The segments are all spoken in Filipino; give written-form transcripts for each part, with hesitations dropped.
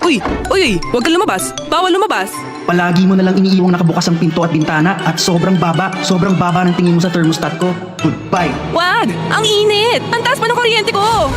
Uy, huwag kang lumabas. Bawal lumabas. Palagi mo na lang iniiwang nakabukas ang pinto at bintana at sobrang baba ng tingin mo sa thermostat ko. Goodbye. Wag! Ang init! Ang taas pa ng kuryente ko!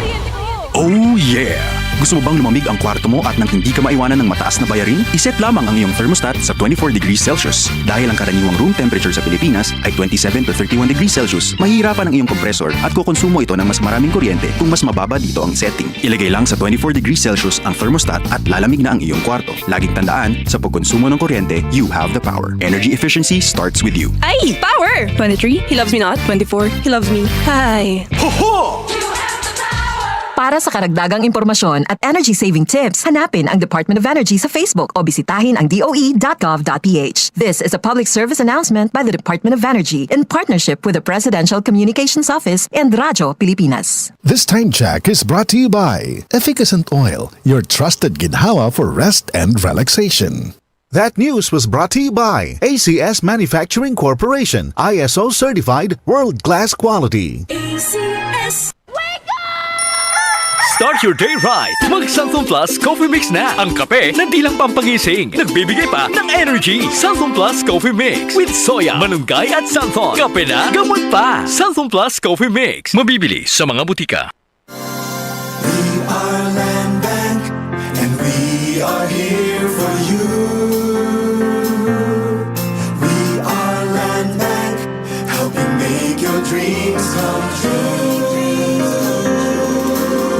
Oh yeah! Gusto mo bang lumamig ang kwarto mo at nang hindi ka maiwanan ng mataas na bayarin? Iset lamang ang iyong thermostat sa 24 degrees Celsius. Dahil ang karaniwang room temperature sa Pilipinas ay 27 to 31 degrees Celsius, mahihirapan ang iyong kompresor at kukonsumo ito ng mas maraming kuryente kung mas mababa dito ang setting. Ilagay lang sa 24 degrees Celsius ang thermostat at lalamig na ang iyong kwarto. Laging tandaan, sa pagkonsumo ng kuryente, you have the power. Energy efficiency starts with you. Ay! Power! 23, he loves me not. 24, he loves me. Hi! Ho-ho! Para sa karagdagang impormasyon at energy-saving tips, hanapin ang Department of Energy sa Facebook o bisitahin ang doe.gov.ph. This is a public service announcement by the Department of Energy in partnership with the Presidential Communications Office and Radyo Pilipinas. This time check is brought to you by Efficacent Oil, your trusted ginhawa for rest and relaxation. That news was brought to you by ACS Manufacturing Corporation, ISO certified world-class quality. ACS. Start your day right! Mag-Santhong Plus Coffee Mix na! Ang kape na di lang pampagising. Nagbibigay pa ng energy. Santhong Plus Coffee Mix with soya, malunggay at santhong. Kape na, gamot pa! Santhong Plus Coffee Mix. Mabibili sa mga butika. We are Land Bank and we are here for you. We are Land Bank, helping make your dreams come true.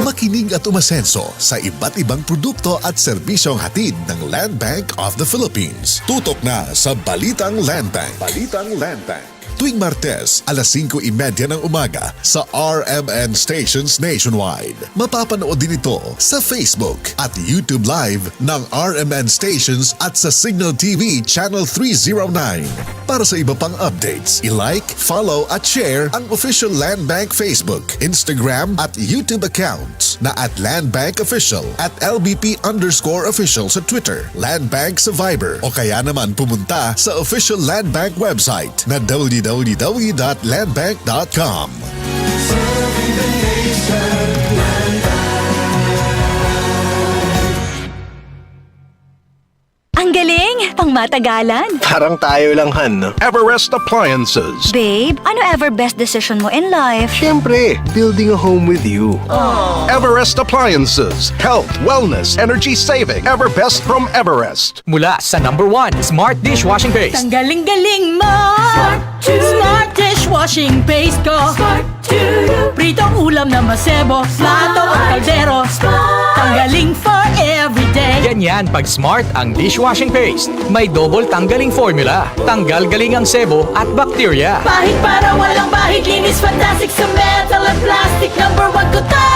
Makinig at umasenso sa iba't ibang produkto at serbisyong hatid ng Land Bank of the Philippines. Tutok na sa Balitang Land Bank. Balitang Land Bank. Tuwing Martes, alas 5:30 ng umaga sa RMN stations nationwide. Mapapanood din ito sa Facebook at YouTube Live ng RMN stations at sa Signal TV Channel 309. Para sa iba pang updates, i-like, follow at share ang official Land Bank Facebook, Instagram at YouTube accounts na at Land Bank Official at LBP_official sa Twitter, Land Bank sa Viber o kaya naman pumunta sa official Land Bank website na www.landbank.com. Serving the nation, Land Ang galing! Pangmatagalan! Parang tayo lang, Han, no? Everest Appliances. Babe, ano ever best decision mo in life? Siyempre, building a home with you. Everest Appliances. Health, wellness, energy saving. Ever best from Everest. Mula sa number 1, Smart Dishwashing Paste. Ang galing-galing mo! Smart dishwashing paste ko! Pritong ulam na masebo, plato at kaldero. Tanggaling for everyday. Ganyan pag Smart ang dishwashing paste. May double tanggaling formula. Tanggal galing ang sebo at bakterya. Bahid para walang bahid, linis fantastic sa metal at plastic. Number 1 ko to!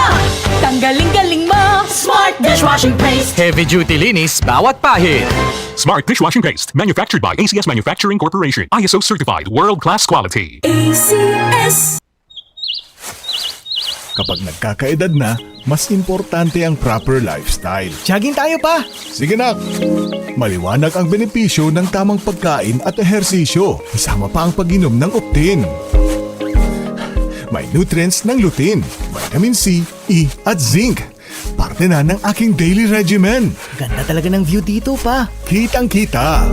Tanggaling-galing mo! Smart dishwashing paste. Heavy duty linis bawat pahid. Smart Dishwashing Paste, manufactured by ACS Manufacturing Corporation. ISO certified, world-class quality. ACS. Kapag nagkakaedad na, mas importante ang proper lifestyle. Jogging tayo pa! Sige nak! Maliwanag ang benepisyo ng tamang pagkain at ehersisyo. Kasama pa ang pag-inom ng Optin. May nutrients ng lutein, vitamin C, E at zinc. Parte na ng aking daily regimen. Ganda talaga ng view dito pa. Kitang-kita.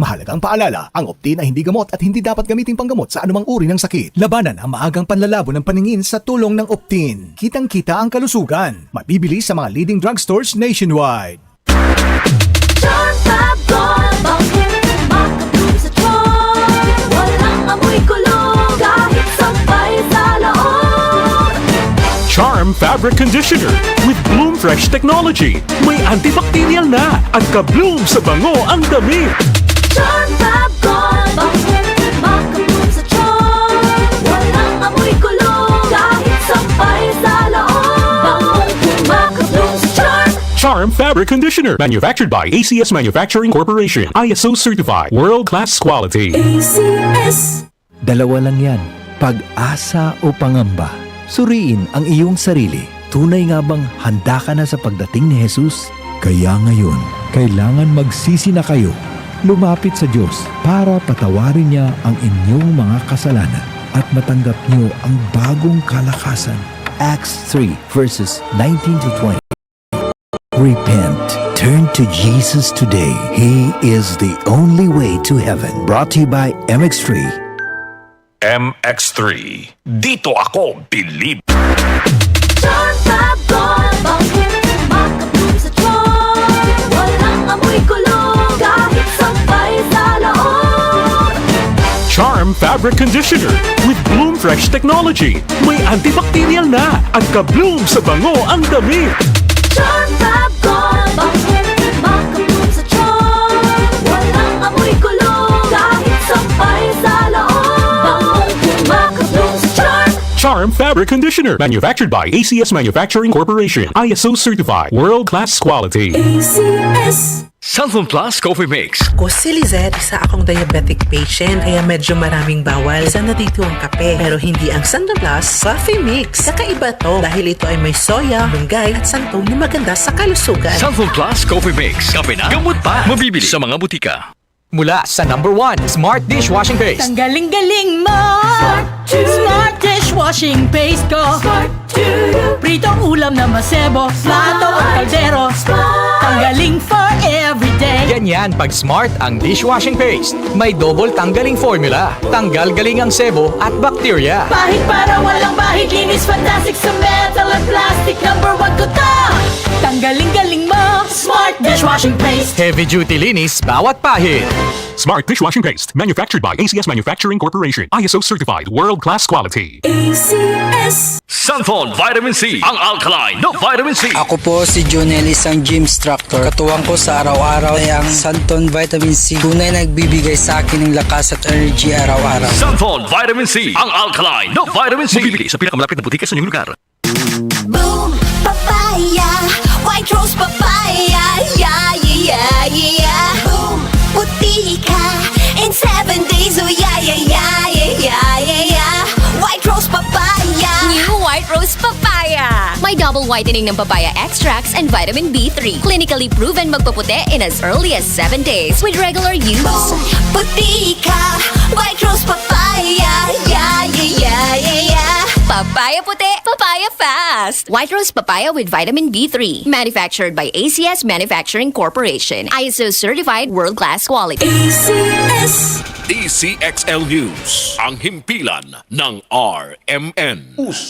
Mahalagang paalala, ang Optin ay hindi gamot at hindi dapat gamitin panggamot sa anumang uri ng sakit. Labanan ang maagang panlalabo ng paningin sa tulong ng Optin. Kitang-kita ang kalusugan. Mabibili sa mga leading drugstores nationwide. Charm Fab Gold, bakit makabloom sa tiyan? Walang amoy kulog, kahit sampay sa loob. Charm Fabric Conditioner with Bloom Fresh Technology. May antibacterial na at ka-bloom sa bango ang damit. Charm Fab Gold, bakit makabloom sa tiyan? Walang amoy kulog, kahit sampay sa loob. Bangong makabloom sa tiyan. Charm Fabric Conditioner, manufactured by ACS Manufacturing Corporation. ISO certified, world-class quality. ACS. Dalawa lang yan, pag-asa o pangamba. Suriin ang iyong sarili. Tunay nga bang handa ka na sa pagdating ni Jesus? Kaya ngayon, kailangan magsisi na kayo. Lumapit sa Diyos para patawarin niya ang inyong mga kasalanan at matanggap niyo ang bagong kalakasan Acts 3 verses 19 to 20. Repent. Turn to Jesus today. He is the only way to heaven. Brought to you by MX3. MX3. Dito ako believe. Charm Fab Gold, bakit makabloom sa charm? Walang amoy kulong, kahit sampay sa loob. Charm Fabric Conditioner with Bloom Fresh Technology. May antibacterial na at ka-bloom sa bango ang damit. Charm Fab Gold, bakit makabloom sa charm? Walang amoy kulong, kahit sampay sa loob. Bangong makabloom sa charm. Charm Fabric Conditioner. Manufactured by ACS Manufacturing Corporation. ISO certified. World-class quality. ACS. Santon Plus Coffee Mix. Ako si Lizette, isa akong diabetic patient kaya medyo maraming bawal sa natito ang kape. Pero hindi ang Santon Plus Coffee Mix. Kakaiba to dahil ito ay may soya, munggay at santol na maganda sa kalusugan. Santon Plus Coffee Mix. Kape na, gamot pa. Mabibili sa mga butika. Mula sa number 1, Smart Dishwashing Paste. Tanggaling-galing mo! Smart dishwashing paste ko! Pritong ulam na masebo, plato at kaldero. Tanggaling for everyday. Ganyan pag Smart ang dishwashing paste. May double tanggaling formula. Tanggal galing ang sebo at bakterya. Pahit para walang bahid, linis fantastic sa metal at plastic. Number 1 ko to! Tanggaling-galing mo! Smart dishwashing paste. Heavy duty linis bawat pahid. Smart Dishwashing Paste. Manufactured by ACS Manufacturing Corporation. ISO certified. World-class quality. ACS. Santon Vitamin C. Ang alkaline na Vitamin C. Ako po si Junel, isang gym instructor. Katuwang ko sa araw-araw ay ang Santon Vitamin C. Tunay nagbibigay sa akin ng lakas at energy araw-araw. Santon Vitamin C. Ang alkaline na Vitamin C. Mabibili sa pinakamalapit na butika sa inyong lugar. Boom, papaya, white rose papaya, yeah, yeah, yeah. Boom, puti ka in 7 days, oh yeah, yeah, yeah, yeah, yeah, yeah. White rose papaya. New White Rose Papaya. May double whitening ng papaya extracts and vitamin B3. Clinically proven magpaputi in as early as 7 days with regular use. Boom, puti ka, white rose papaya, yeah, yeah, yeah, yeah, yeah. Papaya puti, papaya fast. White Rose Papaya with vitamin B3. Manufactured by ACS Manufacturing Corporation. ISO certified world-class quality. ACS. DCXL News. Ang himpilan ng RMN.